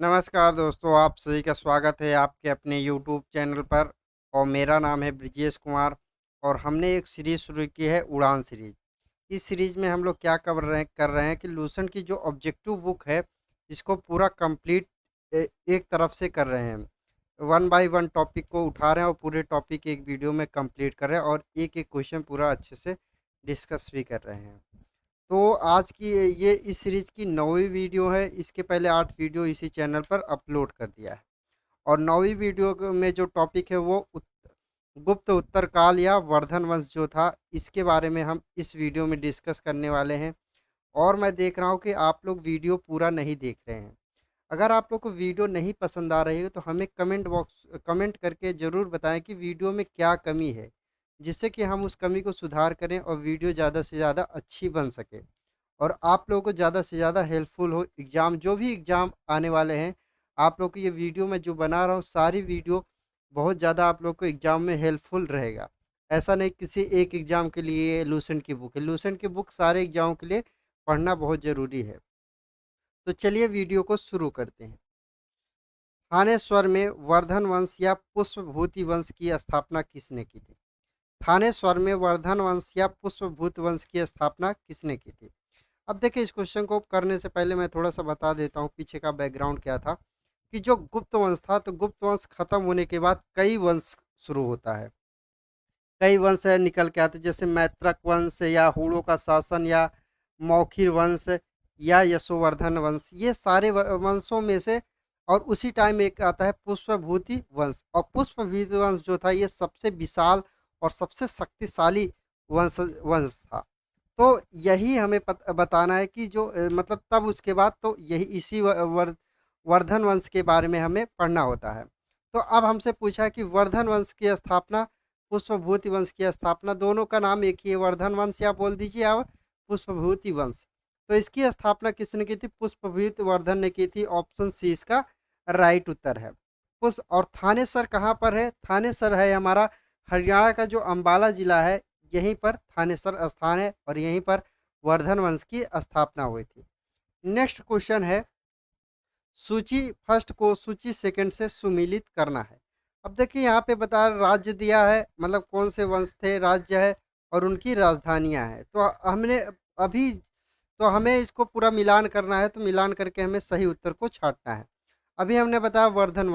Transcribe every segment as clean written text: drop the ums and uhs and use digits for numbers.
नमस्कार दोस्तों, आप सभी का स्वागत है आपके अपने यूट्यूब चैनल पर। और मेरा नाम है ब्रिजेश कुमार। और हमने एक सीरीज़ शुरू की है उड़ान सीरीज़। इस सीरीज़ में हम लोग क्या कर रहे हैं कि लूसेंट की जो ऑब्जेक्टिव बुक है, इसको पूरा कंप्लीट एक तरफ से कर रहे हैं। वन बाय वन टॉपिक को उठा रहे हैं और पूरे टॉपिक एक वीडियो में कंप्लीट कर रहे हैं और एक एक क्वेश्चन पूरा अच्छे से डिस्कस भी कर रहे हैं। तो आज की ये इस सीरीज की 9वीं वीडियो है। इसके पहले 8 वीडियो इसी चैनल पर अपलोड कर दिया है। और 9वीं वीडियो में जो टॉपिक है वो गुप्त उत्तर काल या वर्धन वंश जो था, इसके बारे में हम इस वीडियो में डिस्कस करने वाले हैं। और मैं देख रहा हूँ कि आप लोग वीडियो पूरा नहीं देख रहे हैं। अगर आप लोग को वीडियो नहीं पसंद आ रही है तो हमें कमेंट करके ज़रूर बताएं कि वीडियो में क्या कमी है, जिससे कि हम उस कमी को सुधार करें और वीडियो ज़्यादा से ज़्यादा अच्छी बन सके और आप लोगों को ज़्यादा से ज़्यादा हेल्पफुल हो। एग्ज़ाम जो भी एग्ज़ाम आने वाले हैं, आप लोग को ये वीडियो मैं जो बना रहा हूँ सारी वीडियो बहुत ज़्यादा आप लोग को एग्ज़ाम में हेल्पफुल रहेगा। ऐसा नहीं किसी एक एग्ज़ाम के लिए लूसेंट की बुक है, लूसेंट की बुक सारे एग्ज़ामों के लिए पढ़ना बहुत ज़रूरी है। तो चलिए वीडियो को शुरू करते हैं। थानेश्वर में वर्धन वंश या पुष्पभूति वंश की स्थापना किसने की थी? थानेश्वर में वर्धन वंश या पुष्पभूत वंश की स्थापना किसने की थी? अब देखिए, इस क्वेश्चन को करने से पहले मैं थोड़ा सा बता देता हूँ पीछे का बैकग्राउंड क्या था। कि जो गुप्त वंश था, तो गुप्त वंश खत्म होने के बाद कई वंश शुरू होता है। कई वंश है निकल के आते, जैसे मैत्रक वंश या हुड़ों का शासन या मौखिर वंश या यशोवर्धन वंश, ये सारे वंशों में से। और उसी टाइम एक आता है पुष्पभूति वंश, और पुष्पभूति वंश जो था ये सबसे विशाल और सबसे शक्तिशाली वंश वंश था। तो यही हमें बताना है कि जो मतलब तब उसके बाद तो यही इसी वर्धन वंश के बारे में हमें पढ़ना होता है। तो अब हमसे पूछा है कि वर्धन वंश की स्थापना, पुष्पभूति वंश की स्थापना, दोनों का नाम एक ही है, वर्धन वंश या बोल दीजिए आप पुष्पभूति वंश। तो इसकी स्थापना किसने की थी? पुष्पभूति वर्धन ने की थी। ऑप्शन सी इसका राइट उत्तर है। पुष्प। और थानेसर कहाँ पर है? थानेसर है हमारा हरियाणा का जो अंबाला जिला है, यहीं पर थानेसर स्थान है और यहीं पर वर्धन वंश की स्थापना हुई थी। नेक्स्ट क्वेश्चन है, सूची फर्स्ट को सूची सेकंड से सुमिलित करना है। अब देखिए यहाँ पे बता राज्य दिया है, मतलब कौन से वंश थे, राज्य है और उनकी राजधानियां हैं। तो हमने अभी तो हमें इसको पूरा मिलान करना है, तो मिलान करके हमें सही उत्तर को छांटना है। अभी हमने बताया वर्धन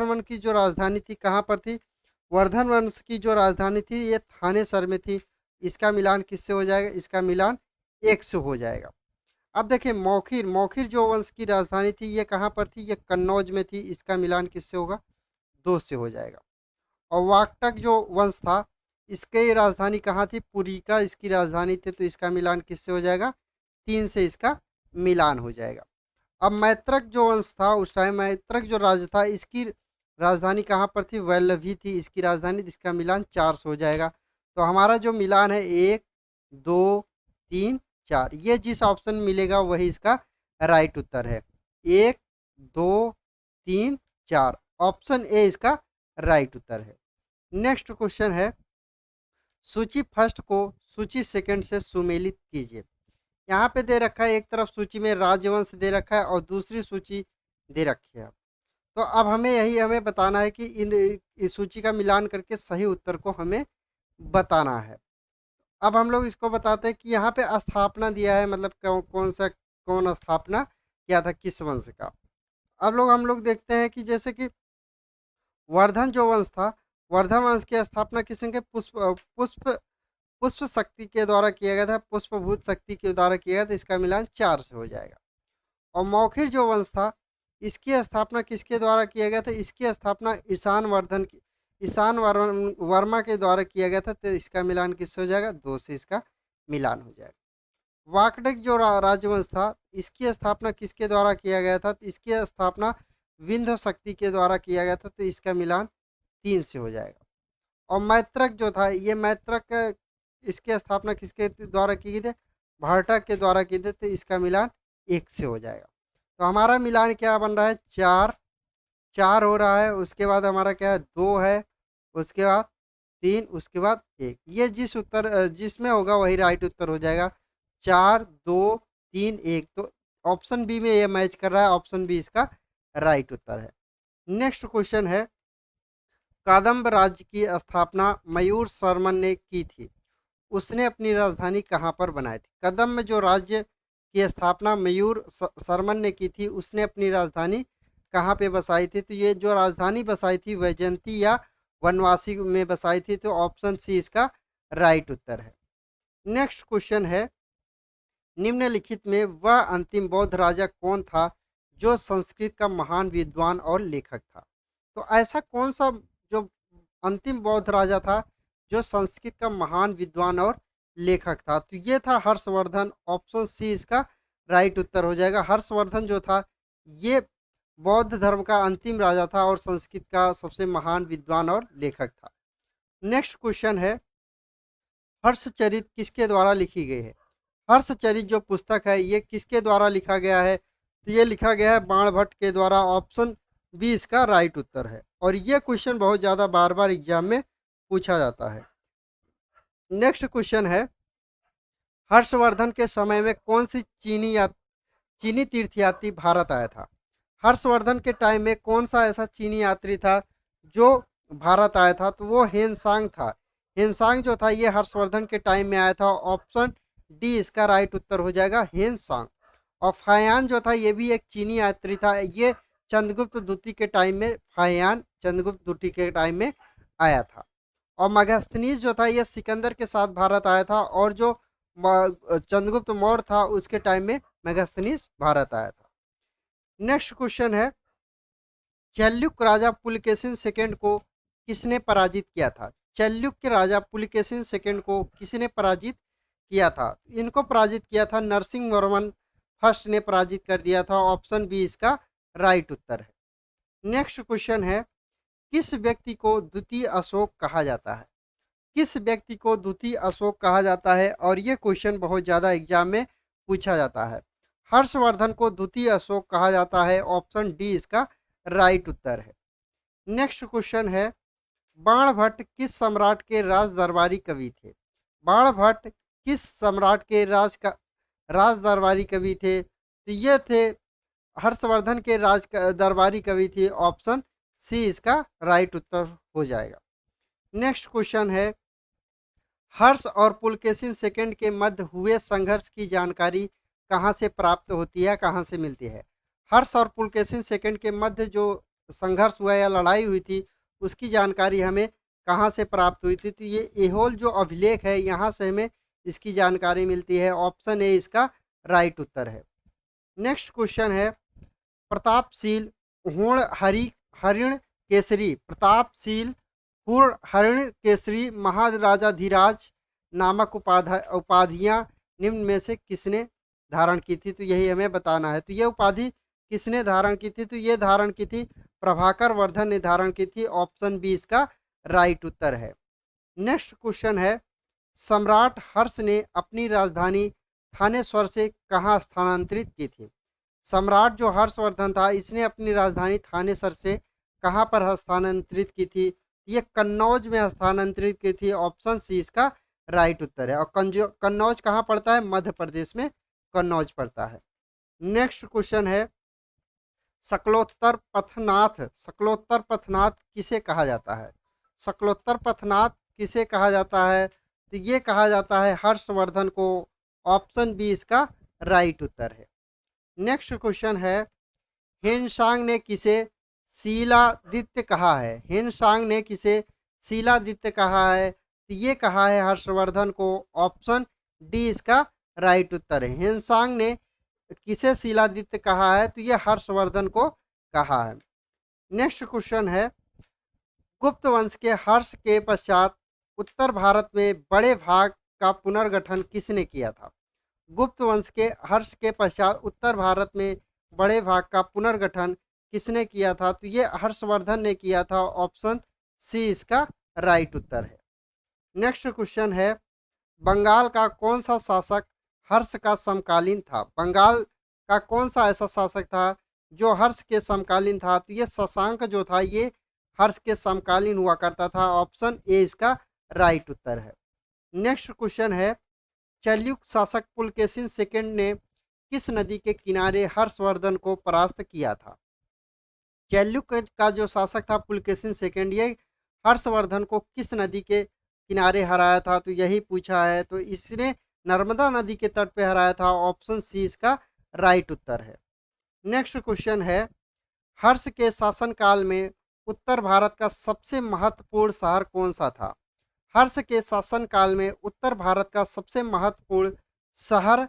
वन की जो राजधानी थी कहाँ पर थी? वर्धन वंश की जो राजधानी थी ये थानेसर में थी। इसका मिलान किससे हो जाएगा? इसका मिलान एक से हो जाएगा। अब देखिए, मौखिर मौखिर जो वंश की राजधानी थी ये कहाँ पर थी? ये कन्नौज में थी। इसका मिलान किससे होगा? दो से हो जाएगा। और वाकटक जो वंश था, इसकी राजधानी कहाँ थी? पुरीका इसकी राजधानी थी। तो इसका मिलान किससे हो जाएगा? तीन से इसका मिलान हो जाएगा। अब मैत्रक जो वंश था, उस टाइम मैत्रक जो राज्य था, इसकी राजधानी कहाँ पर थी? वैल्लभी थी इसकी राजधानी। इसका मिलान चार से हो जाएगा। तो हमारा जो मिलान है एक, दो, तीन, चार, ये जिस ऑप्शन में मिलेगा वही इसका राइट उत्तर है। एक, दो, तीन, चार, ऑप्शन ए इसका राइट उत्तर है। नेक्स्ट क्वेश्चन है, सूची फर्स्ट को सूची सेकंड से सुमेलित कीजिए। यहाँ पे दे रखा है, एक तरफ सूची में राजवंश दे रखा है और दूसरी सूची दे रखी है। तो अब हमें बताना है कि इन इस सूची का मिलान करके सही उत्तर को हमें बताना है। अब हम लोग इसको बताते हैं कि यहाँ पे स्थापना दिया है, मतलब कौन स्थापना किया था किस वंश का। अब हम लोग देखते हैं कि जैसे कि वर्धन जो वंश था, वर्धन वंश की स्थापना किसने की? पुष्प पुष्प शक्ति के द्वारा किया गया था। पुष्पभूत शक्ति के द्वारा किया गया था। इसका मिलान चार से हो जाएगा। और मौखिर जो वंश था, इसकी स्थापना किसके द्वारा किया गया था? इसकी स्थापना ईशान वर्मा के द्वारा किया गया था। तो इसका मिलान किससे हो जाएगा? दो से इसका मिलान हो जाएगा। वाकडक जो राजवंश था, इसकी स्थापना किसके द्वारा किया गया था? तो इसकी स्थापना विंध्य शक्ति के द्वारा किया गया था। तो इसका मिलान तीन से हो जाएगा। और मैत्रक जो था, ये मैत्रक इसकी स्थापना किसके द्वारा की गई थी? भाटक के द्वारा की थी। तो इसका मिलान एक से हो जाएगा। तो हमारा मिलान क्या बन रहा है? चार, चार हो रहा है। उसके बाद हमारा क्या है? दो है। उसके बाद तीन, उसके बाद एक। ये जिसमें होगा वही राइट उत्तर हो जाएगा। चार, दो, तीन, एक। तो ऑप्शन बी में ये मैच कर रहा है। ऑप्शन बी इसका राइट उत्तर है। नेक्स्ट क्वेश्चन है, कादम्ब राज्य की स्थापना मयूर शर्मन ने की थी, उसने अपनी राजधानी कहाँ पर बनाई थी? कदम्ब जो राज्य की स्थापना मयूर शर्मन ने की थी, उसने अपनी राजधानी कहाँ पे बसाई थी? तो ये जो राजधानी बसाई थी वैजयंती या वनवासी में बसाई थी, तो ऑप्शन सी इसका राइट उत्तर है। नेक्स्ट क्वेश्चन है, निम्नलिखित में वह अंतिम बौद्ध राजा कौन था जो संस्कृत का महान विद्वान और लेखक था? तो ऐसा कौन सा जो अंतिम बौद्ध राजा था जो संस्कृत का महान विद्वान और लेखक था? तो ये था हर्षवर्धन। ऑप्शन सी इसका राइट उत्तर हो जाएगा। हर्षवर्धन जो था ये बौद्ध धर्म का अंतिम राजा था और संस्कृत का सबसे महान विद्वान और लेखक था। नेक्स्ट क्वेश्चन है, हर्षचरित किसके द्वारा लिखी गई है? हर्षचरित जो पुस्तक है ये किसके द्वारा लिखा गया है? तो ये लिखा गया है बाणभट्ट के द्वारा। ऑप्शन बी इसका राइट उत्तर है। और ये क्वेश्चन बहुत ज़्यादा बार बार एग्जाम में पूछा जाता है। नेक्स्ट क्वेश्चन है, हर्षवर्धन के समय में कौन सी चीनी तीर्थयात्री भारत आया था? हर्षवर्धन के टाइम में कौन सा ऐसा चीनी यात्री था जो भारत आया था? तो वो हेनसांग था। हेनसांग जो था ये हर्षवर्धन के टाइम में आया था। ऑप्शन डी इसका राइट उत्तर हो जाएगा, हेनसांग। और फायान जो था ये भी एक चीनी यात्री था। ये चंद्रगुप्त द्वितीय के टाइम में, फायान चंद्रगुप्त द्वितीय के टाइम में आया था। और मेगास्थनीज जो था ये सिकंदर के साथ भारत आया था। और जो चंद्रगुप्त मौर्य था उसके टाइम में मेगास्थनीज भारत आया था। नेक्स्ट क्वेश्चन है, चैल्युक राजा पुलकेशिन सेकंड को किसने पराजित किया था? चैल्युक के राजा पुलकेशिन सेकंड को किसने पराजित किया था? इनको पराजित किया था नरसिंह वर्मन फर्स्ट ने पराजित कर दिया था। ऑप्शन बी इसका राइट उत्तर है। नेक्स्ट क्वेश्चन है, किस व्यक्ति को द्वितीय अशोक कहा जाता है? किस व्यक्ति को द्वितीय अशोक कहा जाता है? और ये क्वेश्चन बहुत ज़्यादा एग्जाम में पूछा जाता है। हर्षवर्धन को द्वितीय अशोक कहा जाता है। ऑप्शन डी इसका राइट उत्तर है। नेक्स्ट क्वेश्चन है, बाणभट्ट किस सम्राट के राज दरबारी कवि थे? बाणभट्ट किस सम्राट के राज दरबारी कवि थे? तो ये थे हर्षवर्धन के राज दरबारी कवि थे। ऑप्शन सी इसका राइट उत्तर हो जाएगा। नेक्स्ट क्वेश्चन है, हर्ष और पुलकेशिन सेकंड के मध्य हुए संघर्ष की जानकारी कहाँ से प्राप्त होती है, कहाँ से मिलती है? हर्ष और पुलकेशिन सेकंड के मध्य जो संघर्ष हुआ या लड़ाई हुई थी उसकी जानकारी हमें कहाँ से प्राप्त हुई थी? तो ये ऐहोल जो अभिलेख है यहाँ से हमें इसकी जानकारी मिलती है। ऑप्शन ए इसका राइट उत्तर है। नेक्स्ट क्वेश्चन है, प्रतापशील हुण हरिण केसरी, प्रतापशील हुण हरिण केसरी महाराजाधिराज नामक उपाधियां निम्न में से किसने धारण की थी? तो यही हमें बताना है। तो ये उपाधि किसने धारण की थी? तो ये धारण की थी प्रभाकर वर्धन ने धारण की थी। ऑप्शन बी इसका राइट उत्तर है। नेक्स्ट क्वेश्चन है, सम्राट हर्ष ने अपनी राजधानी थानेश्वर से कहाँ स्थानांतरित की थी? सम्राट जो हर्षवर्धन था इसने अपनी राजधानी थानेसर से कहाँ पर स्थानांतरित की थी? ये कन्नौज में स्थानांतरित की थी। ऑप्शन सी इसका राइट उत्तर है। और कन्नौज कहाँ पड़ता है? मध्य प्रदेश में कन्नौज पड़ता है। नेक्स्ट क्वेश्चन है, शकलोत्तर पथनाथ, शकलोत्तर पथनाथ किसे कहा जाता है? शकलोत्तर पथनाथ किसे कहा जाता है? तो ये कहा जाता है हर्षवर्धन को। ऑप्शन बी इसका राइट उत्तर है। नेक्स्ट क्वेश्चन है, हेनसांग ने किसे शीलादित्य कहा है? हेनसांग ने किसे शीलादित्य कहा है? तो ये कहा है हर्षवर्धन को। ऑप्शन डी इसका राइट उत्तर है। हेनसांग ने किसे शीलादित्य कहा है? तो ये हर्षवर्धन को कहा है। नेक्स्ट क्वेश्चन है, गुप्त वंश के हर्ष के पश्चात उत्तर भारत में बड़े भाग का पुनर्गठन किसने किया था? गुप्त वंश के हर्ष के पश्चात उत्तर भारत में बड़े भाग का पुनर्गठन किसने किया था? तो ये हर्षवर्धन ने किया था। ऑप्शन सी इसका राइट उत्तर है। नेक्स्ट क्वेश्चन है, बंगाल का कौन सा शासक हर्ष का समकालीन था? बंगाल का कौन सा ऐसा शासक था जो हर्ष के समकालीन था? तो ये शशांक जो था ये हर्ष के समकालीन हुआ करता था। ऑप्शन ए इसका राइट उत्तर है। नेक्स्ट क्वेश्चन है, चैल्युक शासक पुलकेशिन सेकंड ने किस नदी के किनारे हर्षवर्धन को परास्त किया था? चैल्युक का जो शासक था पुलकेशिन सेकंड, ये हर्षवर्धन को किस नदी के किनारे हराया था, तो यही पूछा है। तो इसने नर्मदा नदी के तट पे हराया था। ऑप्शन सी इसका राइट उत्तर है। नेक्स्ट क्वेश्चन है, हर्ष के शासनकाल में उत्तर भारत का सबसे महत्वपूर्ण शहर कौन सा था? हर्ष के शासनकाल में उत्तर भारत का सबसे महत्वपूर्ण शहर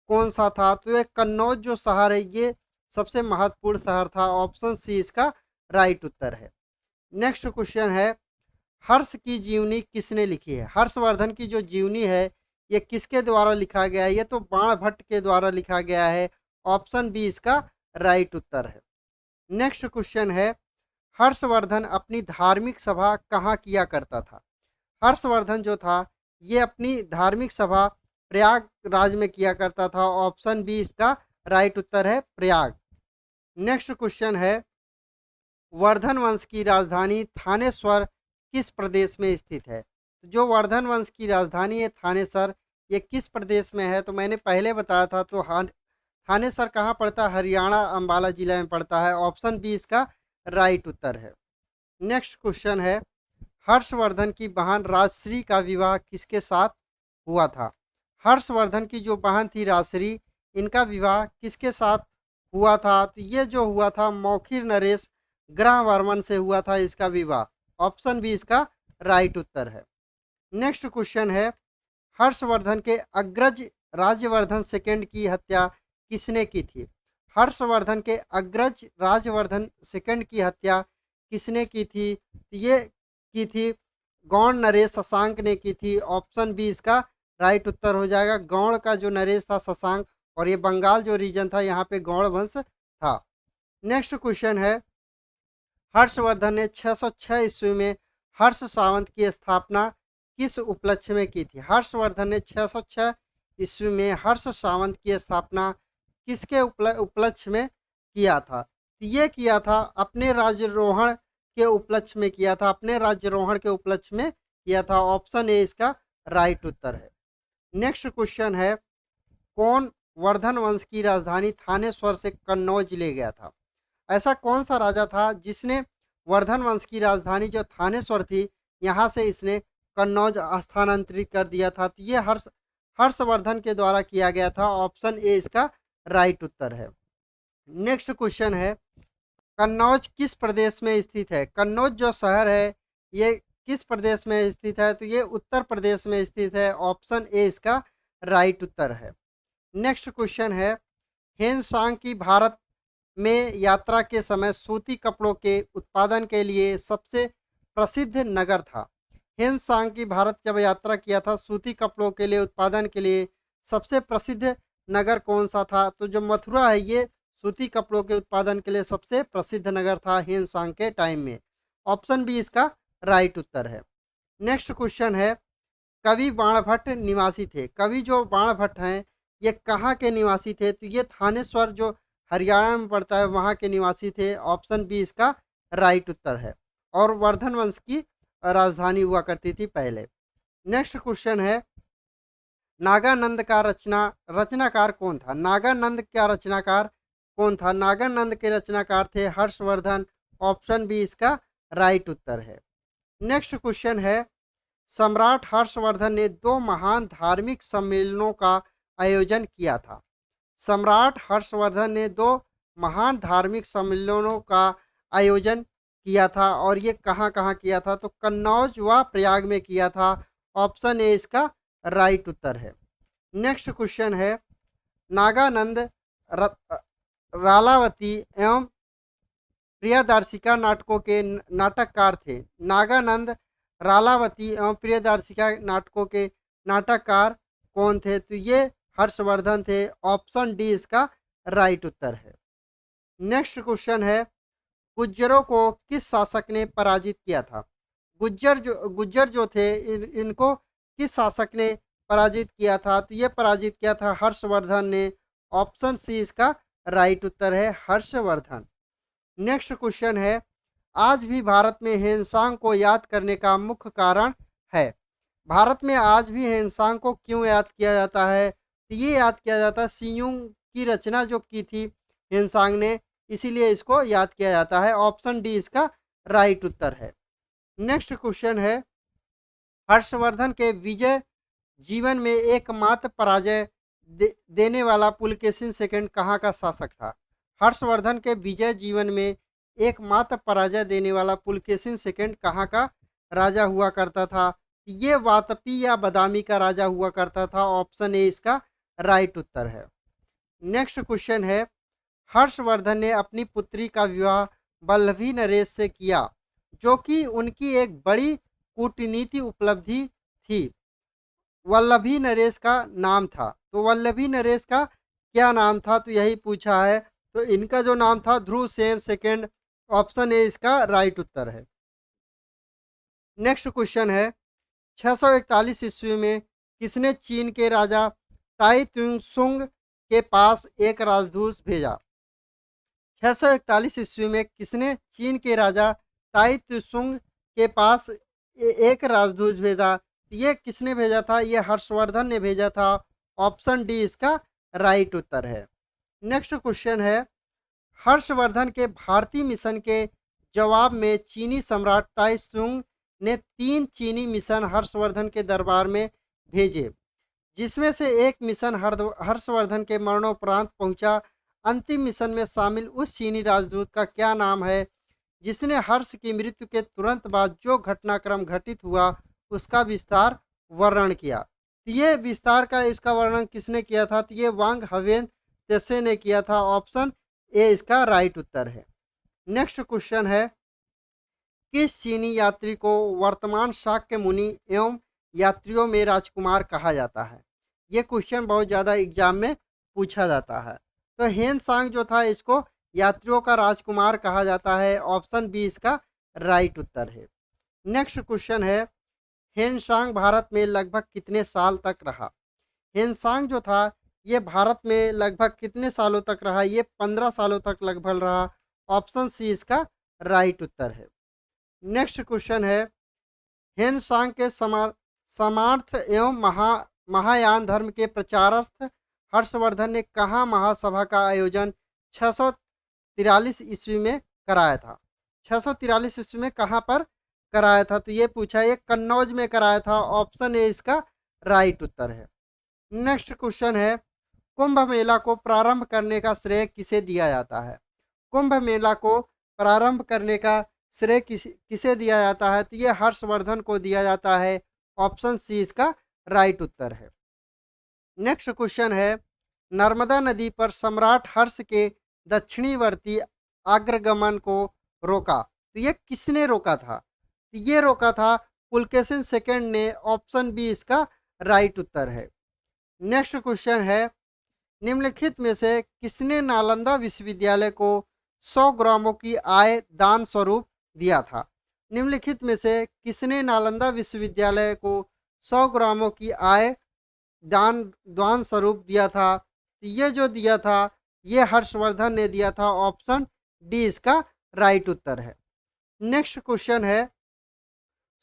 कौन सा था? तो ये कन्नौज जो शहर है ये सबसे महत्वपूर्ण शहर था। ऑप्शन सी इसका राइट उत्तर है। नेक्स्ट क्वेश्चन है, हर्ष की जीवनी किसने लिखी है? हर्षवर्धन की जो जीवनी है ये किसके द्वारा लिखा गया है? ये तो बाणभट्ट के द्वारा लिखा गया है। ऑप्शन बी इसका राइट उत्तर है। नेक्स्ट क्वेश्चन है, हर्षवर्धन अपनी धार्मिक सभा कहाँ किया करता था? हर्षवर्धन जो था ये अपनी धार्मिक सभा प्रयागराज में किया करता था। ऑप्शन बी इसका राइट उत्तर है, प्रयाग। नेक्स्ट क्वेश्चन है, वर्धन वंश की राजधानी थानेश्वर किस प्रदेश में स्थित है? तो जो वर्धन वंश की राजधानी है थानेसर, ये किस प्रदेश में है? तो मैंने पहले बताया था। तो थानेसर कहाँ पड़ता है? हरियाणा अंबाला जिला में पड़ता है। ऑप्शन बी इसका राइट उत्तर है। नेक्स्ट क्वेश्चन है, हर्षवर्धन की बहन राजश्री का विवाह किसके साथ हुआ था? हर्षवर्धन की जो बहन थी राजश्री, इनका विवाह किसके साथ हुआ था? तो ये जो हुआ था मौखिर नरेश ग्रहवर्मन से हुआ था इसका विवाह। ऑप्शन बी इसका राइट उत्तर है। नेक्स्ट क्वेश्चन है, हर्षवर्धन के अग्रज राज्यवर्धन सेकंड की हत्या किसने की थी? हर्षवर्धन के अग्रज राज्यवर्धन सेकंड की हत्या किसने की थी? तो ये की थी गौड़ नरेश शशांक ने की थी। ऑप्शन बी इसका राइट उत्तर हो जाएगा। गौड़ का जो नरेश था शशांक, और ये बंगाल जो रीजन था यहाँ पे गौड़ वंश था। नेक्स्ट क्वेश्चन है, हर्षवर्धन ने 606 ईस्वी में हर्ष सावंत की स्थापना किस उपलक्ष्य में की थी? हर्षवर्धन ने 606 ईस्वी में हर्ष सावंत की स्थापना किसके उपलक्ष्य में किया था? तो ये किया था अपने राज्यारोहण के उपलक्ष्य में किया था। अपने राज्यारोहण के उपलक्ष्य में किया था। ऑप्शन ए इसका राइट उत्तर है। नेक्स्ट क्वेश्चन है, कौन वर्धन वंश की राजधानी थानेश्वर से कन्नौज ले गया था? ऐसा कौन सा राजा था जिसने वर्धन वंश की राजधानी जो थानेश्वर थी यहाँ से इसने कन्नौज स्थानांतरित कर दिया था? तो ये हर्षवर्धन के द्वारा किया गया था। ऑप्शन ए इसका राइट उत्तर है। नेक्स्ट क्वेश्चन है, कन्नौज किस प्रदेश में स्थित है? कन्नौज जो शहर है ये किस प्रदेश में स्थित है? तो ये उत्तर प्रदेश में स्थित है। ऑप्शन ए इसका राइट उत्तर है। नेक्स्ट क्वेश्चन है, हेनसांग की भारत में यात्रा के समय सूती कपड़ों के उत्पादन के लिए सबसे प्रसिद्ध नगर था। हेनसांग की भारत जब यात्रा किया था सूती कपड़ों के लिए उत्पादन के लिए सबसे प्रसिद्ध नगर कौन सा था? तो जो मथुरा है ये सूती कपड़ों के उत्पादन के लिए सबसे प्रसिद्ध नगर था हेनसांग के टाइम में। ऑप्शन बी इसका राइट उत्तर है। नेक्स्ट क्वेश्चन है, कवि बाणभट्ट निवासी थे। कवि जो बाणभट्ट हैं ये कहाँ के निवासी थे? तो ये थानेश्वर जो हरियाणा में पड़ता है वहाँ के निवासी थे। ऑप्शन बी इसका राइट उत्तर है। और वर्धन वंश की राजधानी हुआ करती थी पहले। नेक्स्ट क्वेश्चन है, नागानंद का रचनाकार कौन था? नागानंद का रचनाकार कौन था? नागानंद के रचनाकार थे हर्षवर्धन। ऑप्शन बी इसका राइट उत्तर है। नेक्स्ट क्वेश्चन है, सम्राट हर्षवर्धन ने 2 महान धार्मिक सम्मेलनों का आयोजन किया था। सम्राट हर्षवर्धन ने 2 महान धार्मिक सम्मेलनों का आयोजन किया था। और ये कहाँ कहाँ किया था? तो कन्नौज व प्रयाग में किया था। ऑप्शन ए इसका राइट उत्तर है। नेक्स्ट क्वेश्चन है, नागानंद रालावती एवं प्रियदर्शिका नाटकों के नाटककार थे। नागानंद रालावती एवं प्रियदर्शिका नाटकों के नाटककार कौन थे? तो ये हर्षवर्धन थे। ऑप्शन डी इसका राइट उत्तर है। नेक्स्ट क्वेश्चन है, गुज्जरों को किस शासक ने पराजित किया था? गुज्जर जो थे इनको किस शासक ने पराजित किया था? तो ये पराजित किया था हर्षवर्धन ने। ऑप्शन सी इसका राइट उत्तर है, हर्षवर्धन। नेक्स्ट क्वेश्चन है, आज भी भारत में हेनसांग को याद करने का मुख्य कारण है। भारत में आज भी हेनसांग को क्यों याद किया जाता है? तो ये याद किया जाता है सियुंग की रचना जो की थी हेनसांग ने, इसीलिए इसको याद किया जाता है। ऑप्शन डी इसका राइट उत्तर है। नेक्स्ट क्वेश्चन है, हर्षवर्धन के विजय जीवन में एकमात्र पराजय देने वाला पुलकेशिन सेकंड कहाँ का शासक था? हर्षवर्धन के विजय जीवन में एकमात्र पराजय देने वाला पुलकेशिन सेकंड कहाँ का राजा हुआ करता था? ये वातपी या बदामी का राजा हुआ करता था। ऑप्शन ए इसका राइट उत्तर है। नेक्स्ट क्वेश्चन है, हर्षवर्धन ने अपनी पुत्री का विवाह वल्लभी नरेश से किया, जो कि उनकी एक बड़ी कूटनीति उपलब्धि थी। वल्लभी नरेश का नाम था, तो वल्लभी नरेश का क्या नाम था? तो यही पूछा है। तो इनका जो नाम था ध्रुव सेन सेकेंड। ऑप्शन ए इसका राइट उत्तर है। नेक्स्ट क्वेश्चन है, 641 ईस्वी में किसने चीन के राजा ताई त्युंग सुंग के पास एक राजदूत भेजा? 641 ईस्वी में किसने चीन के राजा ताई त्सुंग के पास एक राजदूत भेजा? ये किसने भेजा था? ये हर्षवर्धन ने भेजा था। ऑप्शन डी इसका राइट उत्तर है। नेक्स्ट क्वेश्चन है, हर्षवर्धन के भारतीय मिशन के जवाब में चीनी सम्राट ताइसुंग ने 3 चीनी मिशन हर्षवर्धन के दरबार में भेजे, जिसमें से एक मिशन हर्षवर्धन के मरणोपरांत पहुंचा। अंतिम मिशन में शामिल उस चीनी राजदूत का क्या नाम है जिसने हर्ष की मृत्यु के तुरंत बाद जो घटनाक्रम घटित हुआ उसका विस्तार वर्णन किया? तो ये विस्तार का इसका वर्णन किसने किया था? तो ये वांग हवेन तेसे ने किया था। ऑप्शन ए इसका राइट उत्तर है। नेक्स्ट क्वेश्चन है, किस चीनी यात्री को वर्तमान शाक्य मुनि एवं यात्रियों में राजकुमार कहा जाता है? ये क्वेश्चन बहुत ज़्यादा एग्जाम में पूछा जाता है। तो हेन सांग जो था इसको यात्रियों का राजकुमार कहा जाता है। ऑप्शन बी इसका राइट उत्तर है। नेक्स्ट क्वेश्चन है, हेनसांग भारत में लगभग कितने साल तक रहा? हेनसांग जो था ये भारत में लगभग कितने सालों तक रहा? ये 15 सालों तक लगभग रहा। ऑप्शन सी इसका राइट उत्तर है। नेक्स्ट क्वेश्चन है, हेनसांग के समार्थ एवं महायान धर्म के प्रचारार्थ हर्षवर्धन ने कहाँ महासभा का आयोजन 643 ईस्वी में कराया था? 643 ईस्वी में कहाँ पर कराया था? तो ये पूछा, ये कन्नौज में कराया था। ऑप्शन ए इसका राइट उत्तर है। नेक्स्ट क्वेश्चन है, कुंभ मेला को प्रारंभ करने का श्रेय किसे दिया जाता है? कुंभ मेला को प्रारंभ करने का श्रेय किसे दिया जाता है? तो ये हर्षवर्धन को दिया जाता है। ऑप्शन सी इसका राइट उत्तर है। नेक्स्ट क्वेश्चन है, नर्मदा नदी पर सम्राट हर्ष के दक्षिणीवर्ती आग्रगमन को रोका, तो ये किसने रोका था? तो ये रोका था पुलकेशिन सेकंड ने। ऑप्शन बी इसका राइट उत्तर है। नेक्स्ट क्वेश्चन है, निम्नलिखित में से किसने नालंदा विश्वविद्यालय को 100 ग्रामों की आय दान स्वरूप दिया था? निम्नलिखित में से किसने नालंदा विश्वविद्यालय को 100 ग्रामों की आय दान स्वरूप दिया था? तो ये जो दिया था ये हर्षवर्धन ने दिया था। ऑप्शन डी इसका राइट उत्तर है। नेक्स्ट क्वेश्चन है,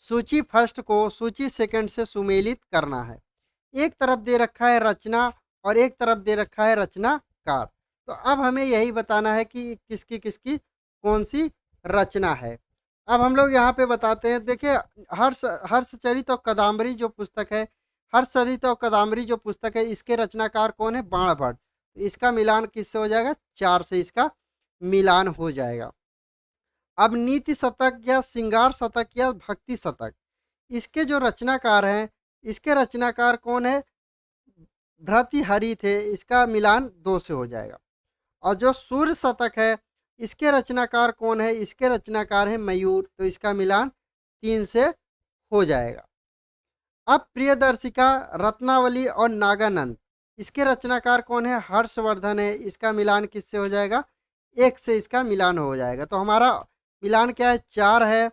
सूची फर्स्ट को सूची सेकंड से सुमेलित करना है। एक तरफ दे रखा है रचना और एक तरफ दे रखा है रचनाकार। तो अब हमें यही बताना है कि किसकी किसकी कौन सी रचना है। अब हम लोग यहाँ पे बताते हैं। देखिए, हर्षचरित और कदम्बरी जो पुस्तक है, हर्षचरित और कदम्बरी जो पुस्तक है, इसके रचनाकार कौन है? बाणभट्ट। तो इसका मिलान किससे हो जाएगा? 4 से इसका मिलान हो जाएगा। अब नीति शतक या श्रृंगार शतक या भक्ति शतक, इसके जो रचनाकार हैं, इसके रचनाकार कौन है? भर्तृहरि थे। इसका मिलान 2 से हो जाएगा। और जो सूर्य शतक है, इसके रचनाकार कौन है? इसके रचनाकार है मयूर। तो इसका मिलान 3 से हो जाएगा। अब प्रियदर्शिका, रत्नावली और नागानंद, इसके रचनाकार कौन है? हर्षवर्धन है। इसका मिलान किससे हो जाएगा? 1 से इसका मिलान हो जाएगा। तो हमारा मिलान क्या है? 4 है,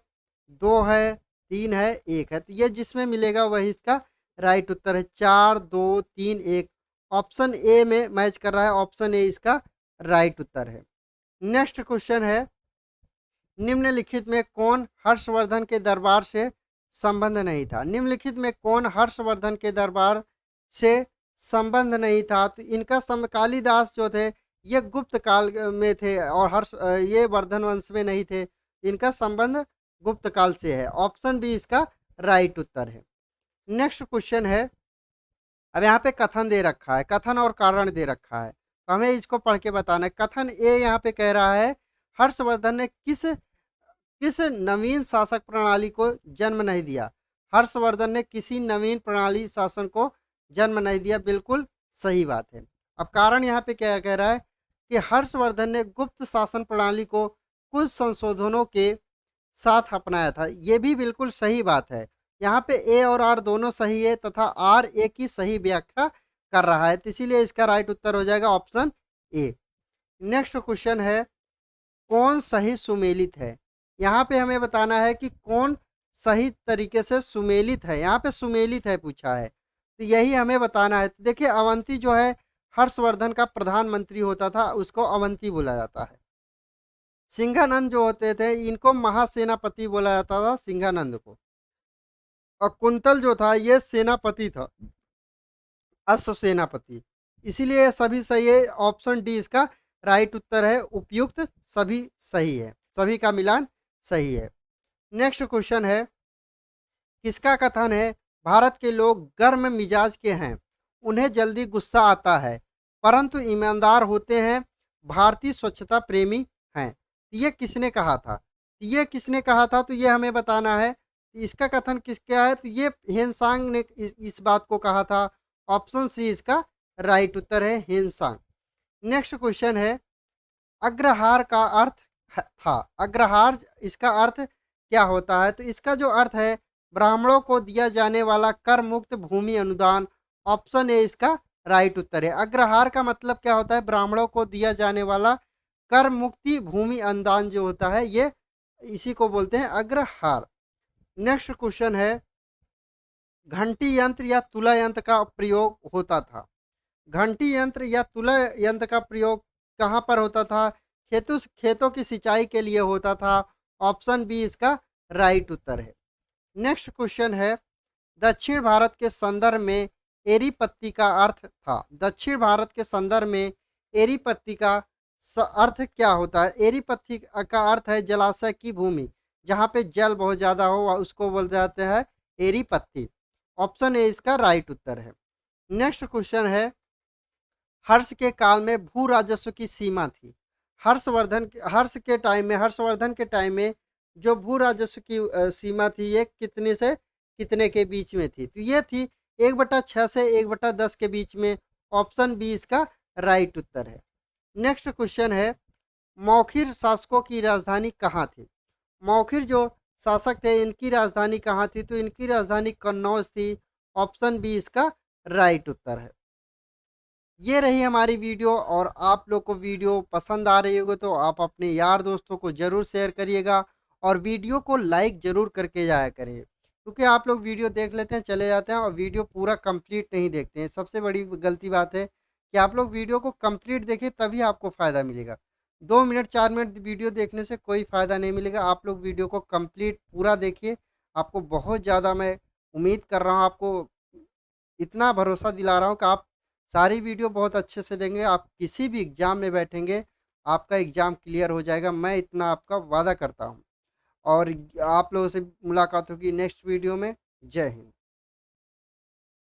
2 है, 3 है, 1 है। तो ये जिसमें मिलेगा वही इसका राइट उत्तर है। 4, 2, 3, 1 ऑप्शन ए में मैच कर रहा है। ऑप्शन ए इसका राइट उत्तर है। नेक्स्ट क्वेश्चन है, निम्नलिखित में कौन हर्षवर्धन के दरबार से संबंध नहीं था? निम्नलिखित में कौन हर्षवर्धन के दरबार से संबंध नहीं था? तो इनका कालिदास जो थे ये गुप्त काल में थे और ये वर्धन वंश में नहीं थे। इनका संबंध गुप्त काल से है। ऑप्शन बी इसका राइट उत्तर है। नेक्स्ट क्वेश्चन है, अब यहाँ पे कथन दे रखा है, कथन और कारण दे रखा है, तो हमें इसको पढ़ के बताना है। कथन ए यहाँ पे कह रहा है, हर्षवर्धन ने किस किस नवीन शासक प्रणाली को जन्म नहीं दिया। हर्षवर्धन ने किसी नवीन प्रणाली शासन को जन्म नहीं दिया, बिल्कुल सही बात है। अब कारण यहाँ पे क्या कह रहा है कि हर्षवर्धन ने गुप्त शासन प्रणाली को कुछ संशोधनों के साथ अपनाया था, ये भी बिल्कुल सही बात है। यहाँ पे ए और आर दोनों सही है तथा आर ए की सही व्याख्या कर रहा है, तो इसीलिए इसका राइट उत्तर हो जाएगा ऑप्शन ए। नेक्स्ट क्वेश्चन है, कौन सही सुमेलित है। यहाँ पे हमें बताना है कि कौन सही तरीके से सुमेलित है। यहाँ पे सुमेलित है पूछा है, तो यही हमें बताना है। तो देखिए, अवंती जो है हर्षवर्धन का प्रधानमंत्री होता था, उसको अवंती बोला जाता है। सिंघानंद जो होते थे, इनको महासेनापति बोला जाता था, सिंघानंद को। और कुंतल जो था, ये सेनापति था, अश्व सेनापति। इसीलिए सभी सही है। ऑप्शन डी इसका राइट उत्तर है। उपयुक्त सभी सही है, सभी का मिलान सही है। नेक्स्ट क्वेश्चन है, किसका कथन है, भारत के लोग गर्म मिजाज के हैं, उन्हें जल्दी गुस्सा आता है, परंतु ईमानदार होते हैं, भारतीय स्वच्छता प्रेमी हैं। ये किसने कहा था, ये किसने कहा था, तो ये हमें बताना है। इसका कथन किसका है, तो ये हेनसांग ने इस बात को कहा था। ऑप्शन सी इसका राइट उत्तर है, हेनसांग। नेक्स्ट क्वेश्चन है, अग्रहार का अर्थ था। अग्रहार इसका अर्थ क्या होता है, तो इसका जो अर्थ है, ब्राह्मणों को दिया जाने वाला कर मुक्त भूमि अनुदान। ऑप्शन ए इसका राइट उत्तर है। अग्रहार का मतलब क्या होता है, ब्राह्मणों को दिया जाने वाला कर मुक्ति भूमि अनुदान जो होता है, ये इसी को बोलते हैं अग्रहार। नेक्स्ट क्वेश्चन है, घंटी यंत्र या तुला यंत्र का प्रयोग होता था। घंटी यंत्र या तुला यंत्र का प्रयोग कहाँ पर होता था, खेतों की सिंचाई के लिए होता था। ऑप्शन बी इसका राइट उत्तर है। नेक्स्ट क्वेश्चन है, दक्षिण भारत के संदर्भ में एरी पत्ती का अर्थ था। दक्षिण भारत के संदर्भ में एरी पत्ती का अर्थ क्या होता है। एरी पत्ती का अर्थ है जलाशय की भूमि, जहाँ पे जल बहुत ज़्यादा हो, उसको बोल जाते हैं एरी पत्ती। ऑप्शन ए इसका राइट उत्तर है। नेक्स्ट क्वेश्चन है, हर्ष के काल में भू राजस्व की सीमा थी। हर्षवर्धन के टाइम में जो भू राजस्व की सीमा थी, ये कितने से कितने के बीच में थी, तो ये थी 1/6 से 1/10 के बीच में। ऑप्शन बी इसका राइट उत्तर है। नेक्स्ट क्वेश्चन है, मौखिर शासकों की राजधानी कहाँ थी। मौखिर जो शासक थे, इनकी राजधानी कहाँ थी, तो इनकी राजधानी कन्नौज थी। ऑप्शन बी इसका राइट उत्तर है। ये रही हमारी वीडियो, और आप लोग को वीडियो पसंद आ रही होगी तो आप अपने यार दोस्तों को ज़रूर शेयर करिएगा, और वीडियो को लाइक ज़रूर करके जाया करिए, क्योंकि आप लोग वीडियो देख लेते हैं, चले जाते हैं और वीडियो पूरा कंप्लीट नहीं देखते हैं। सबसे बड़ी गलती बात है कि आप लोग वीडियो को कंप्लीट देखें, तभी आपको फ़ायदा मिलेगा। 2 मिनट 4 मिनट वीडियो देखने से कोई फ़ायदा नहीं मिलेगा। आप लोग वीडियो को कंप्लीट पूरा देखिए। आपको बहुत ज़्यादा मैं उम्मीद कर रहा हूँ, आपको इतना भरोसा दिला रहा हूँ कि आप सारी वीडियो बहुत अच्छे से देंगे। आप किसी भी एग्ज़ाम में बैठेंगे, आपका एग्ज़ाम क्लियर हो जाएगा, मैं इतना आपका वादा करता हूँ। और आप लोगों से मुलाकात होगी नेक्स्ट वीडियो में। जय हिंद।